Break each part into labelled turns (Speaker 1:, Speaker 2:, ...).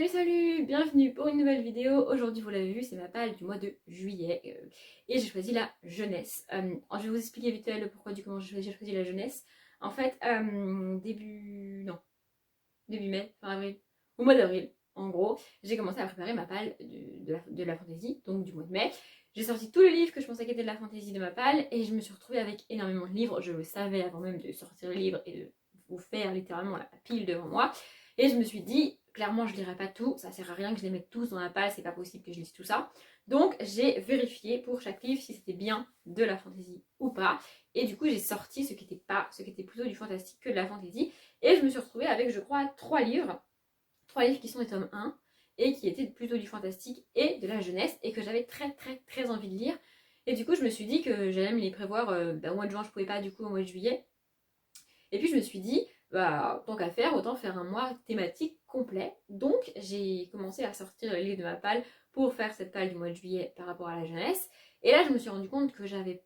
Speaker 1: Salut salut, bienvenue pour une nouvelle vidéo. Aujourd'hui vous l'avez vu, c'est ma palle du mois de juillet et j'ai choisi la jeunesse. Je vais vous expliquer vite fait le pourquoi du comment j'ai choisi la jeunesse. En fait, début mai, fin avril, au mois d'avril en gros, j'ai commencé à préparer ma palle de la fantaisie, donc du mois de mai. J'ai sorti tous les livres que je pensais qu'étaient de la fantaisie de ma palle et je me suis retrouvée avec énormément de livres. Je le savais avant même de sortir le livre et de vous faire littéralement la pile devant moi. Et je me suis dit, clairement, je lirai pas tout, ça sert à rien que je les mette tous dans la palle, c'est pas possible que je lise tout ça. Donc, j'ai vérifié pour chaque livre si c'était bien de la fantaisie ou pas. Et du coup, j'ai sorti ce qui était plutôt du fantastique que de la fantaisie. Et je me suis retrouvée avec, je crois, trois livres qui sont des tomes 1 et qui étaient plutôt du fantastique et de la jeunesse et que j'avais très très très envie de lire. Et du coup, je me suis dit que j'allais me les prévoir au mois de juin, je pouvais pas, du coup, au mois de juillet. Et puis je me suis dit, bah, tant qu'à faire, autant faire un mois thématique complet. Donc j'ai commencé à sortir les livres de ma palle pour faire cette palle du mois de juillet par rapport à la jeunesse. Et là, je me suis rendu compte que j'avais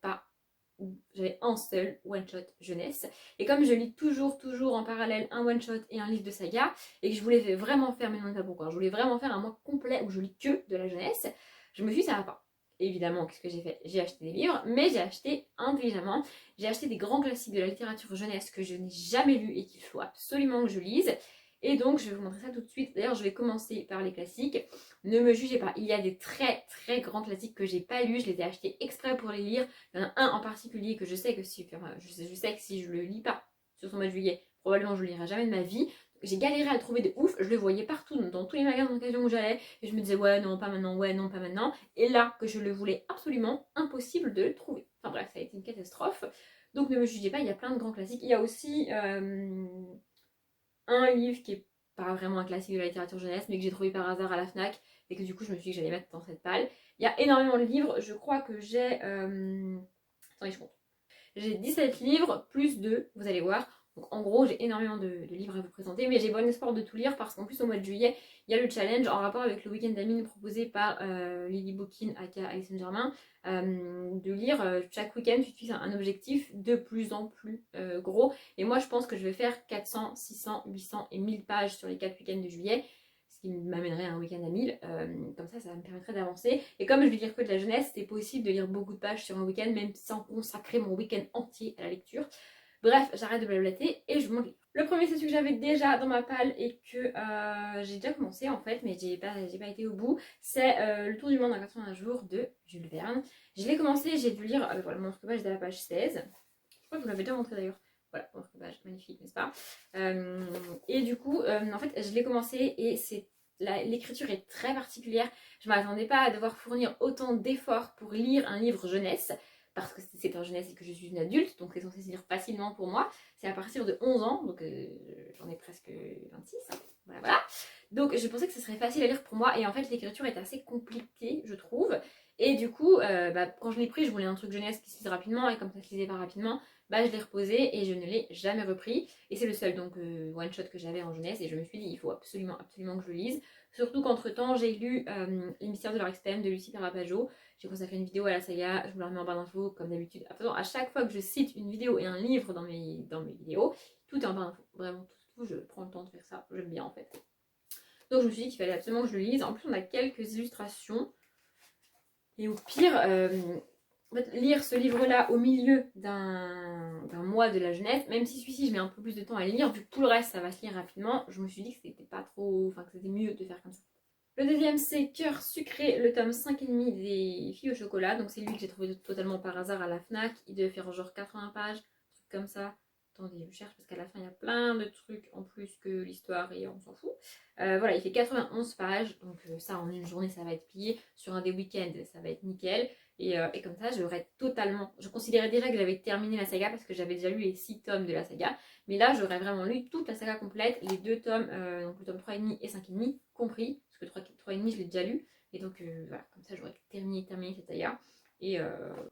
Speaker 1: un seul one-shot jeunesse. Et comme je lis toujours en parallèle un one-shot et un livre de saga, et que je voulais vraiment faire, mais non pas pourquoi, je voulais vraiment faire un mois complet où je lis que de la jeunesse, je me suis dit, ça va pas. Évidemment, qu'est-ce que j'ai fait? J'ai acheté des livres, mais j'ai acheté intelligemment. J'ai acheté des grands classiques de la littérature jeunesse que je n'ai jamais lus et qu'il faut absolument que je lise. Et donc, je vais vous montrer ça tout de suite. D'ailleurs, je vais commencer par les classiques. Ne me jugez pas. Il y a des très très grands classiques que j'ai pas lus. Je les ai achetés exprès pour les lire. Il y en a un en particulier que je sais que si, je sais que si je le lis pas sur son mois de juillet, probablement je le lirai jamais de ma vie. J'ai galéré à le trouver de ouf. Je le voyais partout, dans tous les magasins d'occasion où j'allais. Et je me disais, ouais, non, pas maintenant, ouais, non, pas maintenant. Et là, que je le voulais absolument, impossible de le trouver. Enfin bref, ça a été une catastrophe. Donc ne me jugez pas, il y a plein de grands classiques. Il y a aussi un livre qui est pas vraiment un classique de la littérature jeunesse, mais que j'ai trouvé par hasard à la FNAC et que du coup je me suis dit que j'allais mettre dans cette palle. Il y a énormément de livres, je crois que j'ai... Attendez, je compte. J'ai 17 livres, plus 2, vous allez voir. Donc en gros, j'ai énormément de livres à vous présenter, mais j'ai bon espoir de tout lire parce qu'en plus au mois de juillet, il y a le challenge en rapport avec le week-end d'Amine proposé par Lily Bookin aka Alison Germain, de lire chaque week-end, tu utilises un objectif de plus en plus gros. Et moi, je pense que je vais faire 400, 600, 800 et 1000 pages sur les 4 week-ends de juillet, ce qui m'amènerait à un week-end à 1000. Comme ça me permettrait d'avancer. Et comme je vais lire que de la jeunesse, c'est possible de lire beaucoup de pages sur un week-end, même sans consacrer mon week-end entier à la lecture. Bref, j'arrête de blablater et je vous montre. Le premier, c'est celui que j'avais déjà dans ma palle et que j'ai déjà commencé en fait, mais j'ai pas été au bout. C'est Le Tour du monde en 81 jours de Jules Verne. Je l'ai commencé, j'ai dû lire, voilà, mon marque-page est à la page 16. Je crois que je vous l'avais déjà montré d'ailleurs. Voilà, mon marque-page, magnifique, n'est-ce pas? Et du coup, en fait, je l'ai commencé et l'écriture est très particulière. Je ne m'attendais pas à devoir fournir autant d'efforts pour lire un livre jeunesse, parce que c'est un jeunesse et que je suis une adulte, donc c'est censé se lire facilement pour moi. C'est à partir de 11 ans, donc j'en ai presque 26. Hein. Voilà, voilà. Donc je pensais que ce serait facile à lire pour moi, et en fait l'écriture est assez compliquée, je trouve. Et du coup, quand je l'ai pris, je voulais un truc jeunesse qui se lise rapidement, et comme ça se lisait pas rapidement, je l'ai reposé et je ne l'ai jamais repris. Et c'est le seul donc one shot que j'avais en jeunesse, et je me suis dit il faut absolument absolument que je le lise. Surtout qu'entre temps j'ai lu Les Mystères de l'Art extrême de Lucie Carapajo. J'ai consacré une vidéo à la saga, je vous la remets en barre d'infos comme d'habitude. À chaque fois que je cite une vidéo et un livre dans mes vidéos, tout est en barre d'infos. Vraiment tout, je prends le temps de faire ça, j'aime bien en fait. Donc je me suis dit qu'il fallait absolument que je le lise. En plus on a quelques illustrations. Et au pire, en fait, lire ce livre-là au milieu d'un mois de la jeunesse, même si celui-ci je mets un peu plus de temps à lire, vu que tout le reste ça va se lire rapidement, je me suis dit que c'était pas trop. Enfin, que c'était mieux de faire comme ça. Le deuxième, c'est Cœur sucré, le tome 5,5 des Filles au chocolat. Donc c'est lui que j'ai trouvé totalement par hasard à la FNAC. Il devait faire genre 80 pages, un truc comme ça. Attendez, je cherche parce qu'à la fin il y a plein de trucs en plus que l'histoire et on s'en fout. Voilà, il fait 91 pages, donc ça en une journée ça va être plié. Sur un des week-ends ça va être nickel. Et comme ça j'aurais totalement. Je considérais déjà que j'avais terminé la saga parce que j'avais déjà lu les 6 tomes de la saga. Mais là j'aurais vraiment lu toute la saga complète, les 2 tomes, donc le tome 3,5 et 5,5 compris. Parce que 3,5 je l'ai déjà lu. Et donc voilà, comme ça j'aurais terminé cette saga. Et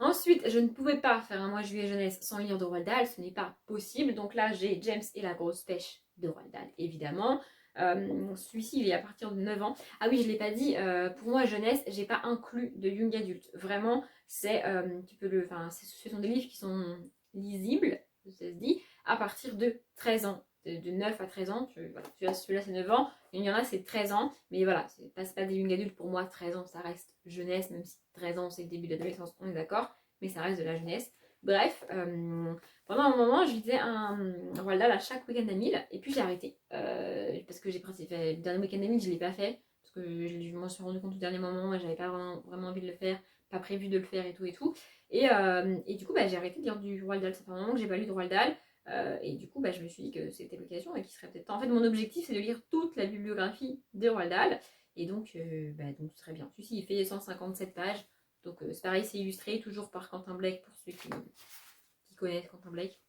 Speaker 1: ensuite, je ne pouvais pas faire un mois juillet jeunesse sans lire de Roald Dahl, ce n'est pas possible. Donc là, j'ai James et la grosse pêche de Roald Dahl, évidemment. Celui-ci, il est à partir de 9 ans. Ah oui, je ne l'ai pas dit, pour moi, jeunesse, j'ai pas inclus de young adulte. Vraiment, c'est, ce sont des livres qui sont lisibles, ça se dit, à partir de 13 ans. de 9 à 13 ans. Voilà. Celui-là c'est 9 ans, il y en a c'est 13 ans, mais voilà, c'est pas des young adultes pour moi, 13 ans ça reste jeunesse, même si 13 ans c'est le début de l'adolescence, on est d'accord, mais ça reste de la jeunesse. Bref, pendant un moment je lisais un Roald Dahl à chaque week-end à 1000 et puis j'ai arrêté parce que j'ai pratiqué le dernier week-end à 1000 je l'ai pas fait parce que je m'en suis rendu compte au dernier moment et j'avais pas vraiment envie de le faire, pas prévu de le faire et tout et tout. Et du coup bah, j'ai arrêté de lire du Roald Dahl, ça fait un moment que j'ai pas lu de Roald Dahl. Et du coup, bah, je me suis dit que c'était l'occasion et qu'il serait peut-être temps. En fait, mon objectif, c'est de lire toute la bibliographie de Roald Dahl. Et donc, donc ce serait bien. Celui-ci, il fait 157 pages. Donc, c'est pareil, c'est illustré, toujours par Quentin Blake, pour ceux qui connaissent Quentin Blake.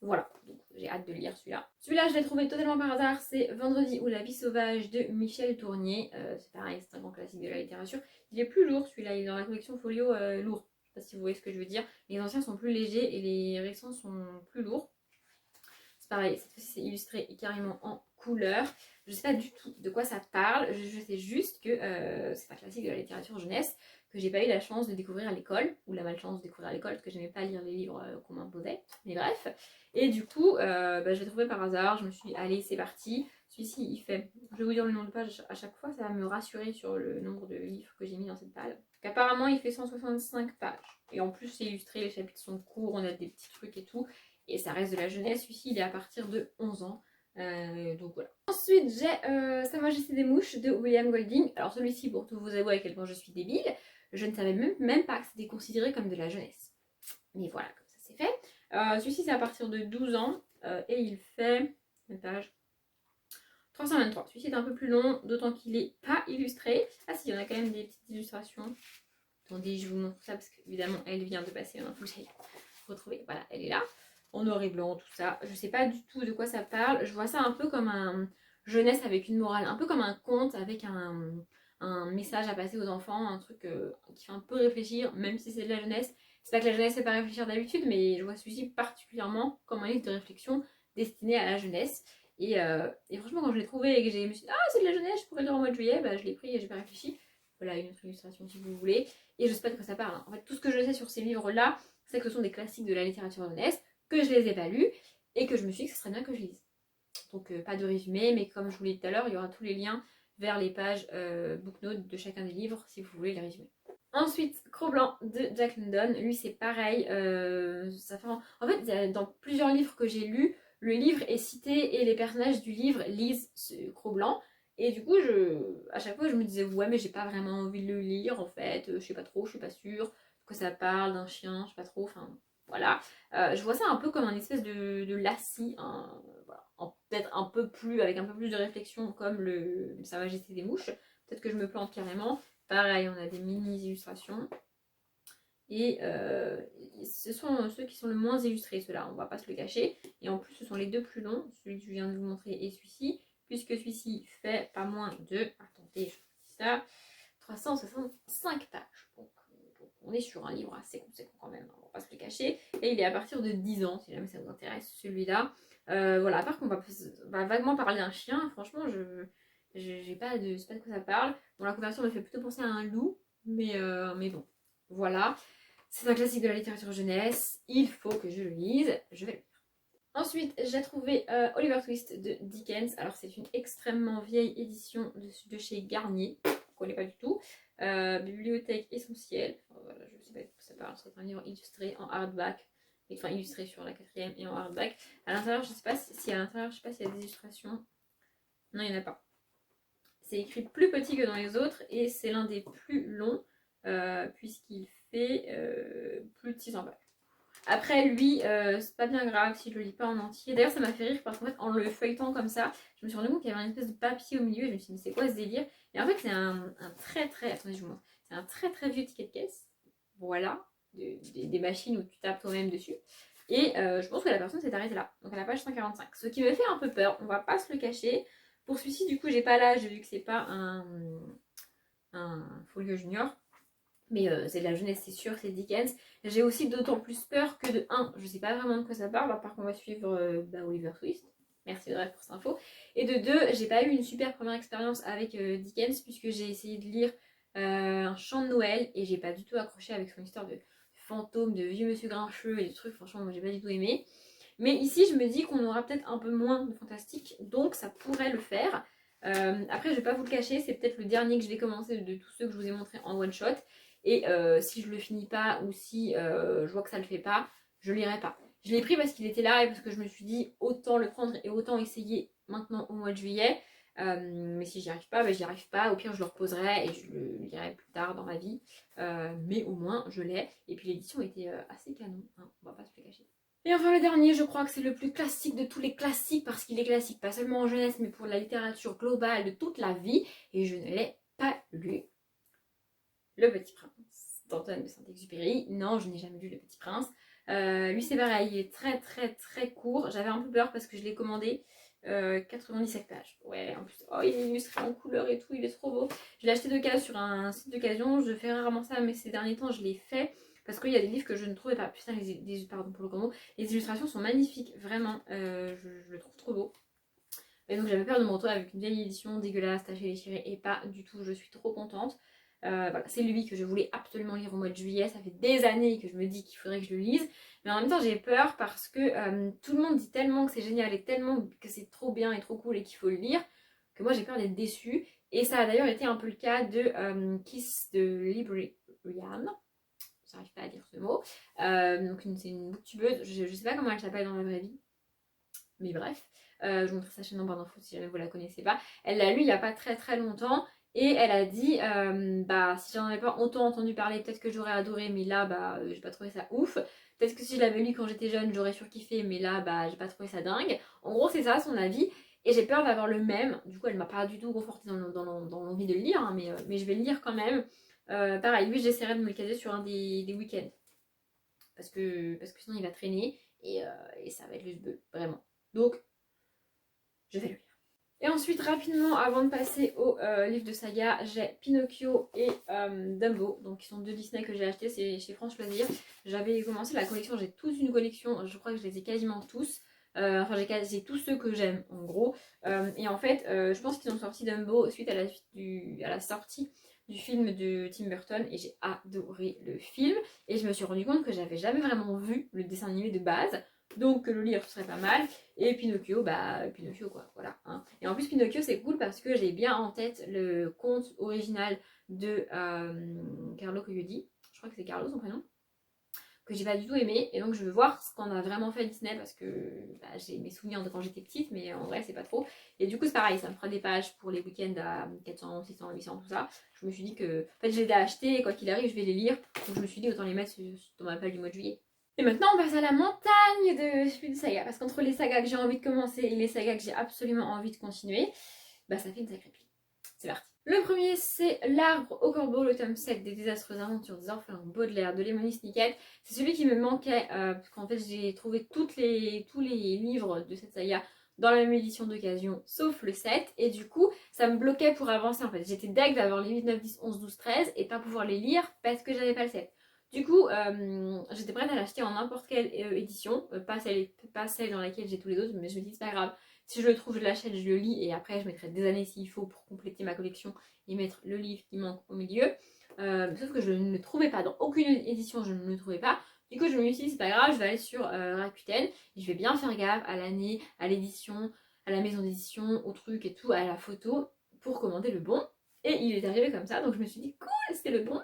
Speaker 1: Voilà, donc j'ai hâte de lire celui-là. Celui-là, je l'ai trouvé totalement par hasard. C'est Vendredi ou la vie sauvage de Michel Tournier. C'est pareil, c'est un grand classique de la littérature. Il est plus lourd, celui-là. Il est dans la collection Folio lourd. Je sais pas si vous voyez ce que je veux dire. Les anciens sont plus légers et les récents sont plus lourds. C'est pareil, cette fois-ci c'est illustré carrément en couleur. Je sais pas du tout de quoi ça parle, je sais juste que c'est un classique de la littérature jeunesse que j'ai pas eu la chance de découvrir à l'école, ou la malchance de découvrir à l'école, parce que j'aimais pas lire les livres qu'on m'imposait, mais bref. Et du coup, je l'ai trouvé par hasard, je me suis dit, allez, c'est parti. Celui-ci, il fait, je vais vous dire le nombre de pages à chaque fois, ça va me rassurer sur le nombre de livres que j'ai mis dans cette palle. Donc, apparemment, il fait 165 pages. Et en plus, c'est illustré, les chapitres sont courts, on a des petits trucs et tout. Et ça reste de la jeunesse, celui-ci il est à partir de 11 ans. Donc voilà. Ensuite j'ai Sa Majesté des Mouches de William Golding. Alors celui-ci, pour tout vous avouer à quel point je suis débile, je ne savais même pas que c'était considéré comme de la jeunesse. Mais voilà, comme ça c'est fait. Celui-ci c'est à partir de 12 ans et il fait une page 323. Celui-ci est un peu plus long, d'autant qu'il n'est pas illustré. Ah si, il y en a quand même des petites illustrations. Attendez, je vous montre ça parce qu'évidemment elle vient de passer. Il faut que j'aille retrouver. Voilà, elle est là. En noir et blanc, tout ça. Je sais pas du tout de quoi ça parle. Je vois ça un peu comme un jeunesse avec une morale, un peu comme un conte avec un message à passer aux enfants, un truc qui fait un peu réfléchir, même si c'est de la jeunesse. C'est pas que la jeunesse ne fait pas réfléchir d'habitude, mais je vois celui-ci particulièrement comme un livre de réflexion destiné à la jeunesse. Et franchement, quand je l'ai trouvé et que je me suis dit, ah, c'est de la jeunesse, je pourrais le lire au mois de juillet, bah, je l'ai pris et j'ai pas réfléchi. Voilà une autre illustration si vous voulez. Et je sais pas de quoi ça parle. En fait, tout ce que je sais sur ces livres-là, c'est que ce sont des classiques de la littérature jeunesse, que je les ai pas lus et que je me suis dit que ce serait bien que je lise. Donc pas de résumé, mais comme je vous l'ai dit tout à l'heure, il y aura tous les liens vers les pages booknotes de chacun des livres si vous voulez les résumer. Ensuite, Cro-Blanc de Jack London, lui c'est pareil, ça fait... En fait, dans plusieurs livres que j'ai lus, le livre est cité et les personnages du livre lisent ce Cro-Blanc. Et du coup, à chaque fois, je me disais, ouais, mais j'ai pas vraiment envie de le lire en fait, je sais pas trop, je suis pas sûre que ça parle d'un chien, je sais pas trop, enfin voilà. Je vois ça un peu comme un espèce de lacis, voilà, peut-être un peu plus, avec un peu plus de réflexion, comme le Sa Majesté des Mouches. Peut-être que je me plante carrément. Pareil, on a des mini-illustrations. Et ce sont ceux qui sont le moins illustrés, ceux-là, on va pas se le cacher. Et en plus, ce sont les deux plus longs, celui que je viens de vous montrer et celui-ci, puisque celui-ci fait pas moins de, attendez, je dis ça, 365 pages. Donc, on est sur un livre assez conséquent quand même, on va pas se le cacher. Et il est à partir de 10 ans, si jamais ça vous intéresse, celui-là. Voilà, à part qu'on va vaguement parler d'un chien, franchement, je sais pas de quoi ça parle. Bon, la couverture me fait plutôt penser à un loup, mais bon, voilà. C'est un classique de la littérature jeunesse, il faut que je le lise, je vais le lire. Ensuite, j'ai trouvé Oliver Twist de Dickens. Alors, c'est une extrêmement vieille édition de chez Garnier, je ne connais pas du tout. Bibliothèque essentielle. Voilà, je ne sais pas de quoi ça parle, c'est un livre illustré en hardback, enfin illustré sur la 4e et en hardback. À l'intérieur, je ne sais pas si à l'intérieur, je sais pas s'il y a des illustrations. Non, il n'y en a pas. C'est écrit plus petit que dans les autres et c'est l'un des plus longs puisqu'il fait plus de 600 pages. Après lui, c'est pas bien grave si je le lis pas en entier. D'ailleurs ça m'a fait rire parce qu'en fait en le feuilletant comme ça, je me suis rendu compte qu'il y avait une espèce de papier au milieu et je me suis dit mais c'est quoi ce délire? Et en fait c'est un très, attendez je vous montre, c'est un très vieux ticket de caisse, voilà, des machines où tu tapes toi-même dessus. Et je pense que la personne s'est arrêtée là, donc à la page 145. Ce qui me fait un peu peur, on va pas se le cacher. Pour celui-ci du coup j'ai pas l'âge vu que c'est pas un folio junior. Mais c'est de la jeunesse, c'est sûr, c'est Dickens. J'ai aussi d'autant plus peur que de 1, je sais pas vraiment de quoi ça parle, à part qu'on va suivre Oliver Twist. Merci de pour cette info. Et de 2, j'ai pas eu une super première expérience avec Dickens, puisque j'ai essayé de lire Un chant de Noël, et j'ai pas du tout accroché avec son histoire de fantôme, de vieux monsieur grincheux et des trucs, franchement, moi j'ai pas du tout aimé. Mais ici, je me dis qu'on aura peut-être un peu moins de fantastique, donc ça pourrait le faire. Après, je vais pas vous le cacher, c'est peut-être le dernier que je vais commencer de tous ceux que je vous ai montré en one shot. Et si je le finis pas ou si je vois que ça le fait pas, je lirai pas. Je l'ai pris parce qu'il était là et parce que je me suis dit autant le prendre et autant essayer maintenant au mois de juillet. Mais si j'y arrive pas, j'y arrive pas. Au pire, je le reposerai et je le lirai plus tard dans ma vie. Mais au moins, je l'ai. Et puis l'édition était assez canon, hein, on va pas se le cacher. Et enfin le dernier, je crois que c'est le plus classique de tous les classiques parce qu'il est classique pas seulement en jeunesse mais pour la littérature globale de toute la vie et je ne l'ai pas lu. Le Petit Prince d'Antoine de Saint-Exupéry. Non, je n'ai jamais lu Le Petit Prince. Lui c'est pareil, il est très très très court. J'avais un peu peur parce que je l'ai commandé. 97 pages. Ouais, en plus, oh, il est illustré en couleur et tout, il est trop beau. Je l'ai acheté d'occasion sur un site d'occasion. Je fais rarement ça, mais ces derniers temps, je l'ai fait. Parce qu'il y a des livres que je ne trouvais pas. Putain, pardon pour le gros mot. Les illustrations sont magnifiques, vraiment. Je le trouve trop beau. Et donc j'avais peur de me retrouver avec une vieille édition dégueulasse, tachée, déchirée. Et pas du tout, je suis trop contente. Voilà, c'est lui que je voulais absolument lire au mois de juillet. Ça fait des années que je me dis qu'il faudrait que je le lise. Mais en même temps, j'ai peur parce que tout le monde dit tellement que c'est génial et tellement que c'est trop bien et trop cool et qu'il faut le lire que moi j'ai peur d'être déçue. Et ça a d'ailleurs été un peu le cas de Kiss de Librarian. J'arrive pas à dire ce mot. Donc c'est une booktubeuse. Je sais pas comment elle s'appelle dans la vraie vie. Mais bref. Je vous montrerai sa chaîne en barre d'infos si jamais vous la connaissez pas. Elle l'a lu il y a pas très très longtemps. Et elle a dit, si j'en avais pas autant entendu parler, peut-être que j'aurais adoré, mais là, j'ai pas trouvé ça ouf. Peut-être que si je l'avais lu quand j'étais jeune, j'aurais surkiffé, mais là, j'ai pas trouvé ça dingue. En gros, c'est ça son avis. Et j'ai peur d'avoir le même. Du coup, elle m'a pas du tout confortée dans l'envie de le lire, hein, mais je vais le lire quand même. Pareil, lui, j'essaierai de me le caser sur un des week-ends. Parce que sinon, il va traîner et ça va être le bœuf, vraiment. Donc, je vais le lire. Et ensuite, rapidement, avant de passer au livre de saga, j'ai Pinocchio et Dumbo, donc qui sont deux Disney que j'ai achetés, c'est chez France Loisirs. J'avais commencé la collection, j'ai toute une collection, je crois que je les ai quasiment tous. J'ai tous ceux que j'aime, en gros. Et en fait, je pense qu'ils ont sorti Dumbo suite à la sortie du film de Tim Burton et j'ai adoré le film. Et je me suis rendu compte que j'avais jamais vraiment vu le dessin animé de base. Donc le lire ce serait pas mal. Et Pinocchio, Pinocchio quoi, voilà. Hein. Et en plus Pinocchio c'est cool parce que j'ai bien en tête le conte original de Carlo Collodi. Je crois que c'est Carlo son prénom. Que j'ai pas du tout aimé. Et donc je veux voir ce qu'on a vraiment fait Disney parce que j'ai mes souvenirs de quand j'étais petite, mais en vrai c'est pas trop. Et du coup c'est pareil, ça me fera des pages pour les week-ends à 400, 600, 800, tout ça. Je me suis dit que, en fait je les ai achetés et quoi qu'il arrive je vais les lire. Donc je me suis dit autant les mettre dans ma page du mois de juillet. Et maintenant on passe à la montagne de sagas, parce qu'entre les sagas que j'ai envie de commencer et les sagas que j'ai absolument envie de continuer, ça fait une sacrée pile. C'est parti. Le premier c'est L'Arbre au Corbeau, le tome 7 des désastreuses aventures des orphelins Baudelaire de Lemony Snicket. C'est celui qui me manquait, parce qu'en fait j'ai trouvé tous les livres de cette saga dans la même édition d'occasion, sauf le 7, et du coup ça me bloquait pour avancer en fait. J'étais deg d'avoir les 8, 9, 10, 11, 12, 13 et pas pouvoir les lire parce que j'avais pas le 7. Du coup, j'étais prête à l'acheter en n'importe quelle édition, pas celle dans laquelle j'ai tous les autres, mais je me dis c'est pas grave. Si je le trouve, je l'achète, je le lis et après je mettrai des années s'il faut pour compléter ma collection et mettre le livre qui manque au milieu. Sauf que je ne le trouvais pas, dans aucune édition je ne le trouvais pas. Du coup je me suis dit c'est pas grave, je vais aller sur Rakuten et je vais bien faire gaffe à l'année, à l'édition, à la maison d'édition, au truc et tout, à la photo pour commander le bon. Et il est arrivé comme ça, donc je me suis dit cool, c'est le bon.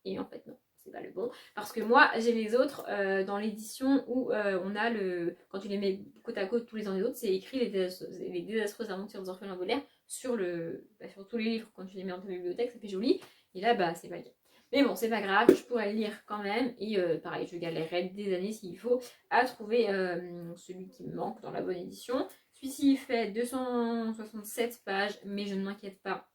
Speaker 1: Et en fait non, c'est pas le bon. Parce que moi j'ai les autres dans l'édition où on a le... Quand tu les mets côte à côte tous les uns les autres, c'est écrit les désastreuses aventures des orphelins Baudelaire sur tous les livres. Quand tu les mets dans ta bibliothèque, ça fait joli. Et là c'est pas bien. Mais bon, c'est pas grave, je pourrais le lire quand même. Et pareil, je galérerai des années s'il faut à trouver celui qui me manque dans la bonne édition. Celui-ci fait 267 pages, mais je ne m'inquiète pas,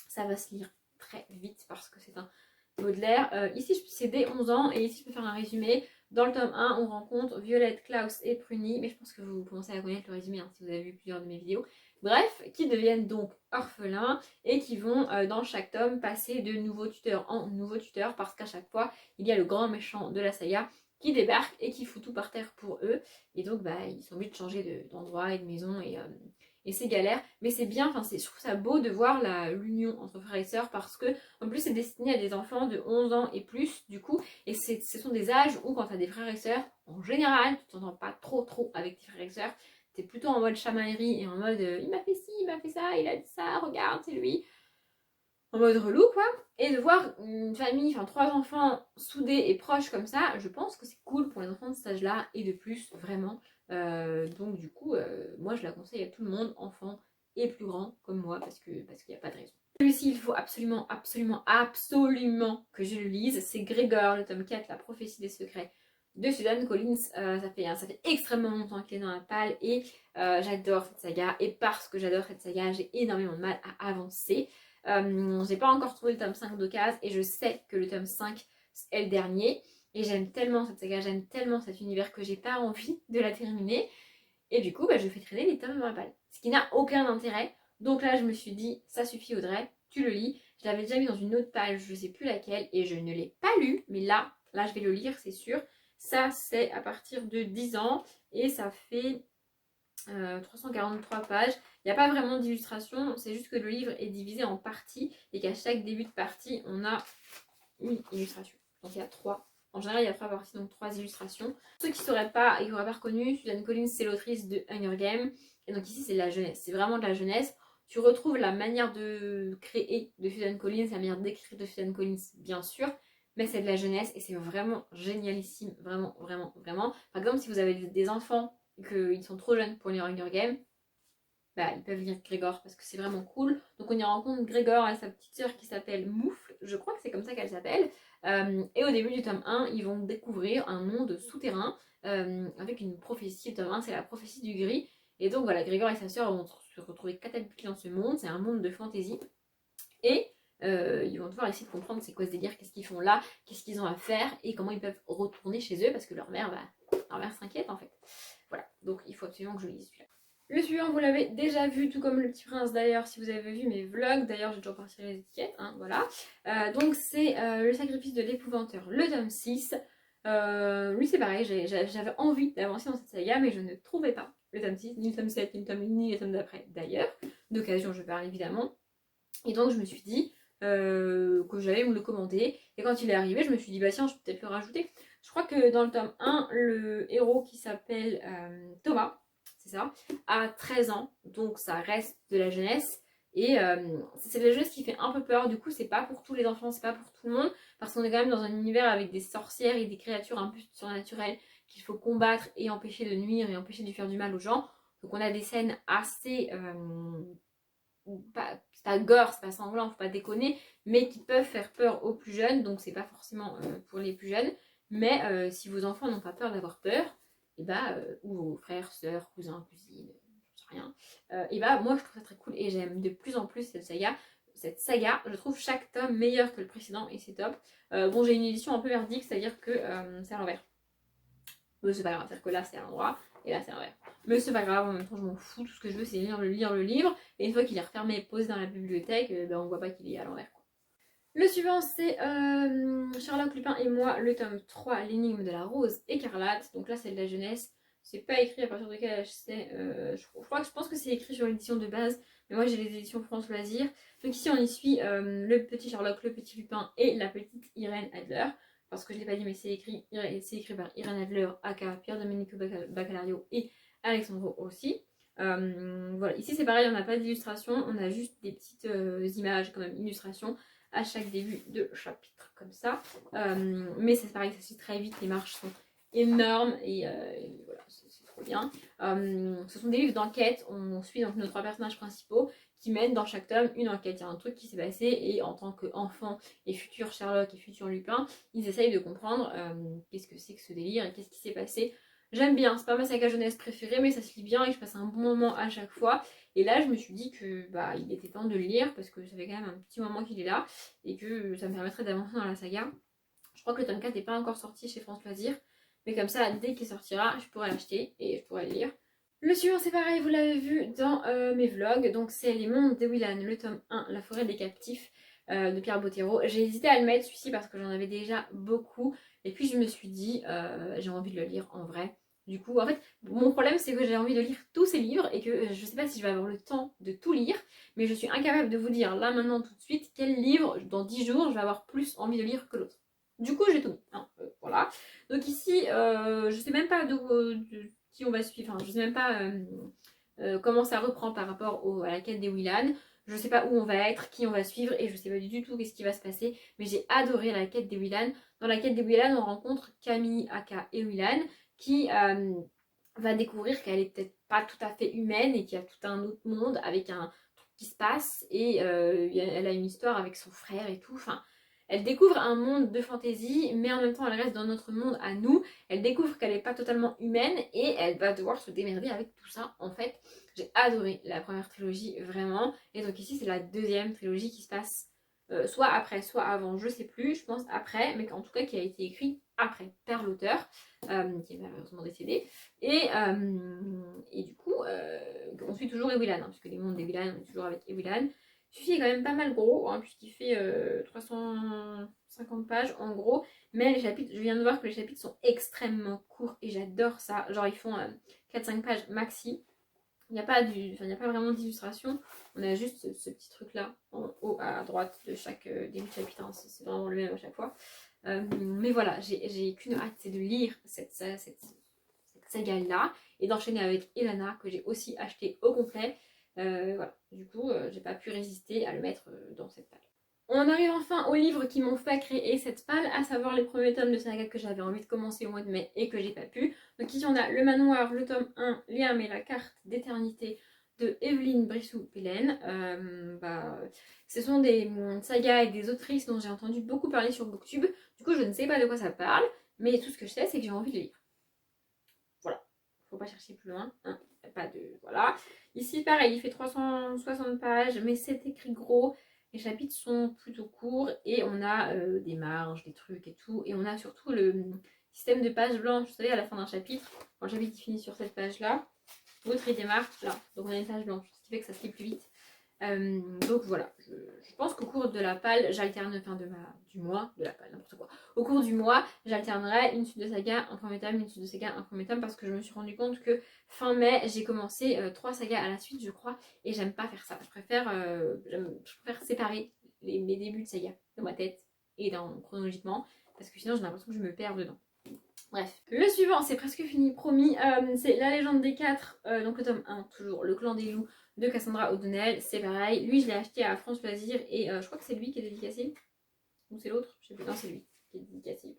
Speaker 1: ça va se lire très vite parce que c'est un Baudelaire. Ici c'est dès 11 ans et ici je peux faire un résumé. Dans le tome 1 on rencontre Violette, Klaus et Pruny, mais je pense que vous commencez à connaître le résumé si vous avez vu plusieurs de mes vidéos. Bref, qui deviennent donc orphelins et qui vont dans chaque tome passer de nouveaux tuteurs en nouveaux tuteurs parce qu'à chaque fois il y a le grand méchant de la saga qui débarque et qui fout tout par terre pour eux. Et donc ils sont obligés de changer d'endroit et de maison et et c'est galère, mais c'est bien, enfin je trouve ça beau de voir l'union entre frères et sœurs parce que en plus c'est destiné à des enfants de 11 ans et plus du coup, et ce sont des âges où quand tu as des frères et sœurs, en général tu t'entends pas trop avec tes frères et sœurs, t'es plutôt en mode chamaillerie et en mode il m'a fait ci, il m'a fait ça, il a dit ça, regarde c'est lui, en mode relou quoi, et de voir une famille, enfin 3 enfants soudés et proches comme ça, je pense que c'est cool pour les enfants de cet âge là et de plus vraiment. Donc du coup moi je la conseille à tout le monde, enfants et plus grands comme moi parce qu'il n'y a pas de raison. Celui-ci il faut absolument que je le lise, c'est Grégor, le tome 4, la prophétie des secrets de Suzanne Collins. Ça fait extrêmement longtemps qu'il est dans la palle et j'adore cette saga, et parce que j'adore cette saga j'ai énormément de mal à avancer. J'ai pas encore trouvé le tome 5 d'occasion et je sais que le tome 5 est le dernier. Et j'aime tellement cette saga, j'aime tellement cet univers que j'ai pas envie de la terminer. Et du coup, je fais traîner les tomes dans la balle. Ce qui n'a aucun intérêt. Donc là, je me suis dit, ça suffit Audrey, tu le lis. Je l'avais déjà mis dans une autre page, je sais plus laquelle, et je ne l'ai pas lu. Mais là, je vais le lire, c'est sûr. Ça, c'est à partir de 10 ans. Et ça fait 343 pages. Il n'y a pas vraiment d'illustration, c'est juste que le livre est divisé en parties et qu'à chaque début de partie, on a une illustration. Donc il y a 3. En général, il y a 3 parties, donc 3 illustrations. Ceux qui ne sauraient pas et qui n'auraient pas reconnu, Suzanne Collins, c'est l'autrice de Hunger Games. Et donc ici, c'est de la jeunesse. C'est vraiment de la jeunesse. Tu retrouves la manière de créer de Suzanne Collins, la manière d'écrire de Suzanne Collins, bien sûr. Mais c'est de la jeunesse et c'est vraiment génialissime. Vraiment. Par exemple, si vous avez des enfants et qu'ils sont trop jeunes pour lire Hunger Games, ils peuvent lire Grégor parce que c'est vraiment cool. Donc on y rencontre Grégor et sa petite sœur qui s'appelle Moufle, je crois que c'est comme ça qu'elle s'appelle. Et au début du tome 1, ils vont découvrir un monde souterrain avec une prophétie. Le tome 1, c'est la prophétie du gris. Et donc voilà, Grégor et sa sœur vont se retrouver catapultés dans ce monde. C'est un monde de fantasy. Et ils vont devoir essayer de comprendre c'est quoi ce délire, qu'est-ce qu'ils font là, qu'est-ce qu'ils ont à faire et comment ils peuvent retourner chez eux parce que leur mère s'inquiète en fait. Voilà, donc il faut absolument que je lise celui-là. Le suivant, vous l'avez déjà vu, tout comme Le Petit Prince d'ailleurs, si vous avez vu mes vlogs. D'ailleurs, j'ai toujours parti les étiquettes, hein, voilà. Donc, c'est Le Sacrifice de l'Épouvanteur, le tome 6. Lui, c'est pareil, j'avais envie d'avancer dans cette saga, mais je ne trouvais pas le tome 6, ni le tome 7, ni le tome 8, ni le tome d'après. D'ailleurs, d'occasion, je parle évidemment. Et donc, je me suis dit que j'allais me le commander. Et quand il est arrivé, je me suis dit, bah tiens, je peux peut-être le rajouter. Je crois que dans le tome 1, le héros qui s'appelle Thomas, c'est ça, a 13 ans, donc ça reste de la jeunesse. Et c'est de la jeunesse qui fait un peu peur, du coup c'est pas pour tous les enfants, c'est pas pour tout le monde, parce qu'on est quand même dans un univers avec des sorcières et des créatures un peu surnaturelles qu'il faut combattre et empêcher de nuire et empêcher de faire du mal aux gens. Donc on a des scènes assez... c'est pas gore, c'est pas sanglant, faut pas déconner, mais qui peuvent faire peur aux plus jeunes, donc c'est pas forcément pour les plus jeunes. Mais si vos enfants n'ont pas peur d'avoir peur, ou vos frères, sœurs, cousins, cousines, je sais rien, moi je trouve ça très cool et j'aime de plus en plus cette saga. Cette saga, je trouve chaque tome meilleur que le précédent et c'est top. Bon, j'ai une édition un peu merdique, c'est-à-dire que c'est à l'envers. Mais c'est pas grave, c'est-à-dire que là c'est à l'endroit et là c'est à l'envers. Mais c'est pas grave, en même temps je m'en fous, tout ce que je veux c'est lire le livre, et une fois qu'il est refermé et posé dans la bibliothèque, on voit pas qu'il est à l'envers. Le suivant, c'est Sherlock Lupin et moi, le tome 3, l'énigme de la rose écarlate. Donc là, c'est de la jeunesse. C'est pas écrit à partir de quel âge c'est. Je pense que c'est écrit sur l'édition de base, mais moi j'ai les éditions France Loisirs. Donc ici, on y suit le petit Sherlock, le petit Lupin et la petite Irène Adler. Parce que je l'ai pas dit, mais c'est écrit par Irène Adler, aka Pierre Domenico Baccalario et Alexandro aussi. Voilà, ici c'est pareil, on n'a pas d'illustration, on a juste des petites images, quand même, illustrations à chaque début de chapitre comme ça, mais c'est pareil, ça se fait très vite, les marches sont énormes et voilà, c'est trop bien. Ce sont des livres d'enquête, on suit donc nos 3 personnages principaux qui mènent dans chaque tome une enquête, il y a un truc qui s'est passé et en tant qu'enfant et futur Sherlock et futur Lupin, ils essayent de comprendre qu'est-ce que c'est que ce délire et qu'est-ce qui s'est passé. J'aime bien, c'est pas ma saga jeunesse préférée, mais ça se lit bien et je passe un bon moment à chaque fois. Et là, je me suis dit que il était temps de le lire parce que ça fait quand même un petit moment qu'il est là et que ça me permettrait d'avancer dans la saga. Je crois que le tome 4 n'est pas encore sorti chez France Loisirs, mais comme ça, dès qu'il sortira, je pourrai l'acheter et je pourrai le lire. Le suivant, c'est pareil, vous l'avez vu dans mes vlogs, donc c'est Les Mondes de Willan, le tome 1, La forêt des captifs de Pierre Bottero. J'ai hésité à le mettre celui-ci parce que j'en avais déjà beaucoup, et puis je me suis dit, j'ai envie de le lire en vrai. Du coup, en fait, mon problème c'est que j'ai envie de lire tous ces livres et que je sais pas si je vais avoir le temps de tout lire, mais je suis incapable de vous dire là maintenant tout de suite quel livre dans 10 jours je vais avoir plus envie de lire que l'autre. Du coup, j'ai tout mis. Hein, voilà. Donc ici, je sais même pas de qui on va suivre, enfin, je sais même pas comment ça reprend par rapport à la quête des Willan. Je sais pas où on va être, qui on va suivre et je sais pas du tout qu'est-ce qui va se passer. Mais j'ai adoré la quête des Willan. Dans la quête des Willan, on rencontre Camille, Aka et Willan qui va découvrir qu'elle est peut-être pas tout à fait humaine et qu'il y a tout un autre monde avec un truc qui se passe et elle a une histoire avec son frère et tout. Enfin, elle découvre un monde de fantaisie, mais en même temps elle reste dans notre monde à nous. Elle découvre qu'elle n'est pas totalement humaine et elle va devoir se démerder avec tout ça. En fait, j'ai adoré la première trilogie, vraiment. Et donc ici, c'est la deuxième trilogie qui se passe soit après, soit avant, je sais plus, je pense après, mais en tout cas qui a été écrit après, par l'auteur, qui est malheureusement décédé. Et du coup, on suit toujours Ewilan, hein, puisque les mondes d'Ewilan, on est toujours avec Ewilan. Celui-ci est quand même pas mal gros, hein, puisqu'il fait 350 pages en gros. Mais les chapitres, je viens de voir que les chapitres sont extrêmement courts et j'adore ça. Genre ils font 4-5 pages maxi. Il n'y a pas vraiment d'illustration. On a juste ce petit truc là en haut à droite de chaque début de chapitre. Hein. C'est vraiment le même à chaque fois. Mais voilà, j'ai qu'une hâte, c'est de lire cette saga là et d'enchaîner avec Elana que j'ai aussi acheté au complet. Voilà, du coup, j'ai pas pu résister à le mettre dans cette palle. On arrive enfin aux livres qui m'ont fait créer cette palle, à savoir les premiers tomes de saga que j'avais envie de commencer au mois de mai et que j'ai pas pu. Donc ici on a Le Manoir, le tome 1, Liam et la carte d'éternité de Evelyne Brissou-Pellen. Ce sont des sagas et des autrices dont j'ai entendu beaucoup parler sur Booktube. Du coup je ne sais pas de quoi ça parle, mais tout ce que je sais c'est que j'ai envie de les lire. Voilà, faut pas chercher plus loin, hein. Pas de... Voilà. Ici pareil, il fait 360 pages, mais c'est écrit gros. Les chapitres sont plutôt courts et on a des marges, des trucs et tout. Et on a surtout le système de pages blanches. Vous savez, à la fin d'un chapitre, quand le chapitre finit sur cette page-là, l'autre il démarre là. Donc on a une page blanche, ce qui fait que ça se lit plus vite. Donc voilà, je pense qu'au cours de la palle, j'alterne, enfin du mois, de la palle, n'importe quoi. Au cours du mois, j'alternerai une suite de saga, un premier tome, une suite de saga, un premier tome, parce que je me suis rendu compte que fin mai, j'ai commencé 3 sagas à la suite, je crois, et j'aime pas faire ça. Je préfère séparer mes débuts de saga dans ma tête et chronologiquement, parce que sinon j'ai l'impression que je me perds dedans. Bref, le suivant, c'est presque fini, promis, c'est La Légende des 4, donc le tome 1, toujours, Le Clan des Loups de Cassandra O'Donnell, c'est pareil. Lui, je l'ai acheté à France Loisirs et je crois que c'est lui qui est dédicacé. Ou c'est l'autre, je sais plus. Non, c'est lui qui est dédicacé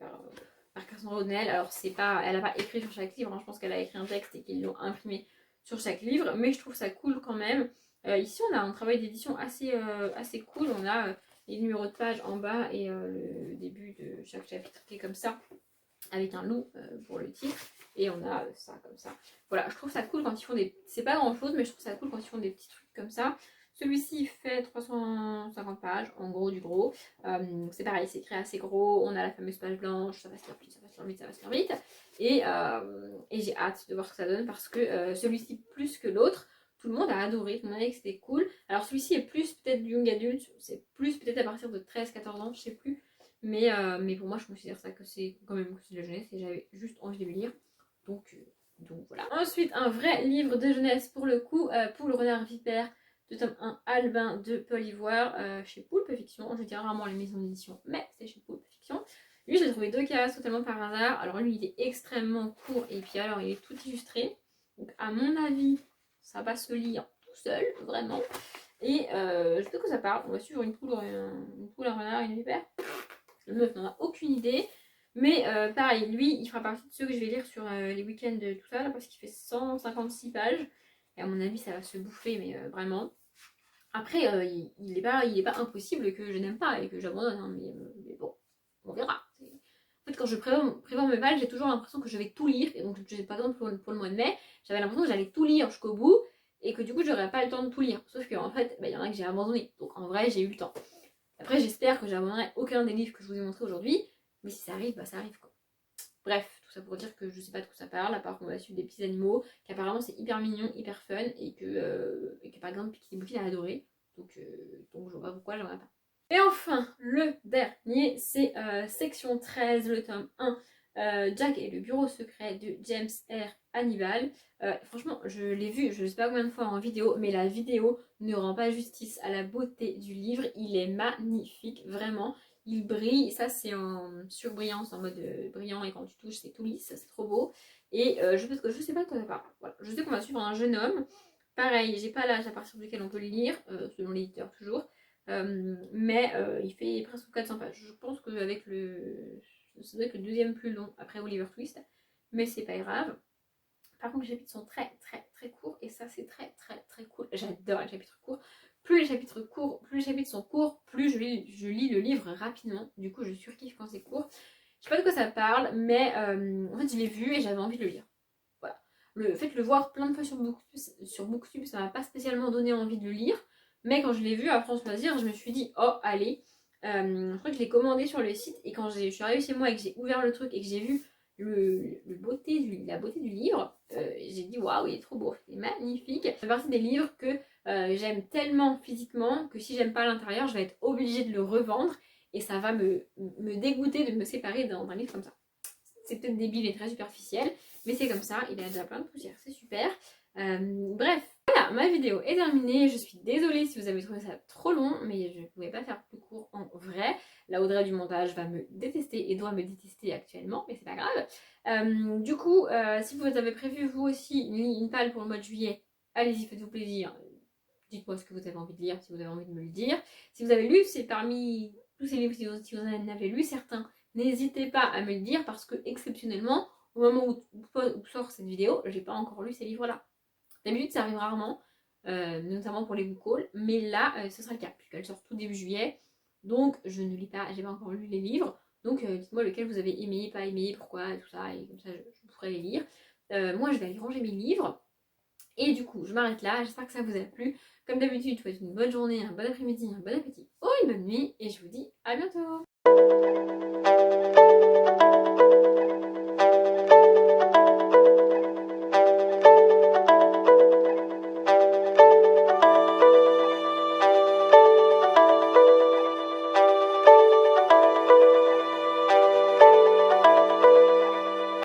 Speaker 1: par Cassandra O'Donnell. Alors, c'est pas, elle a pas écrit sur chaque livre, hein. Je pense qu'elle a écrit un texte et qu'ils l'ont imprimé sur chaque livre, mais je trouve ça cool quand même. Ici, on a un travail d'édition assez cool. On a les numéros de page en bas et le début de chaque chapitre qui est comme ça, avec un loup pour le titre. Et on a ça comme ça. Voilà, je trouve ça cool quand ils font des... C'est pas grand chose, mais je trouve ça cool quand ils font des petits trucs comme ça. Celui-ci fait 350 pages, en gros du gros. C'est pareil, c'est écrit assez gros. On a la fameuse page blanche, ça va se lire vite, ça va se lire vite, ça va se lire vite. Et j'ai hâte de voir ce que ça donne parce que celui-ci, plus que l'autre, tout le monde a adoré, tout le monde a dit que c'était cool. Alors celui-ci est plus peut-être du young adulte, c'est plus peut-être à partir de 13-14 ans, je sais plus. Mais pour moi, je considère ça que c'est quand même de la jeunesse et j'avais juste envie de le lire. Donc voilà. Ensuite, un vrai livre de jeunesse pour le coup, pour le renard vipère de tome 1, Albin de Paul Ivoire, chez Poulpe Fiction. Je dirais rarement les maisons d'édition, mais c'est chez Poulpe Fiction. Lui, j'ai trouvé 2 cases totalement par hasard. Alors lui, il est extrêmement court et puis alors, il est tout illustré. Donc à mon avis, ça va se lire tout seul, vraiment. Et je sais de quoi ça parle. On va suivre une poule, un renard, une vipère. Le meuf n'en a aucune idée. Mais pareil, lui, il fera partie de ceux que je vais lire sur les week-ends de tout ça, là, parce qu'il fait 156 pages. Et à mon avis, ça va se bouffer, mais vraiment. Après, il est pas impossible que je n'aime pas et que j'abandonne, hein, mais bon, on verra. En fait, quand je prévois mes pages, j'ai toujours l'impression que je vais tout lire. Et donc, par exemple, pour le mois de mai, j'avais l'impression que j'allais tout lire jusqu'au bout et que du coup, j'aurais pas le temps de tout lire. Sauf qu'en fait, il y en a que j'ai abandonné. Donc, en vrai, j'ai eu le temps. Après, j'espère que j'abandonnerai aucun des livres que je vous ai montrés aujourd'hui. Mais si ça arrive, bah ça arrive quoi. Bref, tout ça pour dire que je sais pas de quoi ça parle, à part qu'on va suivre des petits animaux, qu'apparemment c'est hyper mignon, hyper fun, et que par exemple Picky Bouki a adoré. Donc je vois pas pourquoi j'aimerais pas. Et enfin, le dernier, c'est section 13, le tome 1, Jack et le bureau secret de James R. Hannibal. Franchement, je l'ai vu, je ne sais pas combien de fois en vidéo, mais la vidéo ne rend pas justice à la beauté du livre. Il est magnifique, vraiment. Il brille, ça c'est en surbrillance, en mode brillant, et quand tu touches c'est tout lisse, c'est trop beau. Et je sais pas de quoi ça parle. Voilà. Je sais qu'on va suivre un jeune homme. Pareil, j'ai pas l'âge à partir duquel on peut le lire, selon l'éditeur toujours. Mais il fait presque 400 pages. Je pense qu'avec le... Ça doit être le deuxième plus long après Oliver Twist. Mais c'est pas grave. Par contre, les chapitres sont très très très courts. Et ça, c'est très très très cool. J'adore les chapitres courts. Plus les chapitres sont courts, plus je lis le livre rapidement. Du coup, je surkiffe quand c'est court. Je sais pas de quoi ça parle, mais en fait, je l'ai vu et j'avais envie de le lire. Voilà. Le fait de le voir plein de fois sur Booktube, ça m'a pas spécialement donné envie de le lire. Mais quand je l'ai vu à France Loisirs, je me suis dit, oh, allez. Je crois que je l'ai commandé sur le site. Et quand je suis arrivée chez moi et que j'ai ouvert le truc et que j'ai vu la beauté du livre, j'ai dit, waouh, il est trop beau. C'est magnifique. Ça fait partie des livres que j'aime tellement physiquement que si j'aime pas à l'intérieur, je vais être obligée de le revendre. Et ça va me dégoûter de me séparer d'un livre comme ça. C'est peut-être débile et très superficiel, mais c'est comme ça, il a déjà plein de poussière, c'est super. Bref, voilà, ma vidéo est terminée. Je suis désolée si vous avez trouvé ça trop long, mais je ne pouvais pas faire plus court en vrai. La Audrey du montage va me détester et doit me détester actuellement, mais c'est pas grave. Du coup, si vous avez prévu vous aussi une palle pour le mois de juillet, allez-y, faites-vous plaisir. Dites-moi ce que vous avez envie de lire, si vous avez envie de me le dire. Si vous avez lu, c'est parmi tous ces livres, si vous en avez lu certains, n'hésitez pas à me le dire parce que exceptionnellement, au moment où sort cette vidéo, j'ai pas encore lu ces livres-là. D'habitude, ça arrive rarement, notamment pour les book hauls, mais là, ce sera le cas, puisqu'elle sort tout début juillet. Donc, je ne lis pas, j'ai pas encore lu les livres. Donc, dites-moi lequel vous avez aimé, pas aimé, pourquoi, et tout ça, et comme ça, je pourrai les lire. Moi, je vais aller ranger mes livres. Et du coup, je m'arrête là. J'espère que ça vous a plu. Comme d'habitude, je vous souhaite une bonne journée, un bon après-midi, un bon appétit ou une bonne nuit. Et je vous dis à bientôt.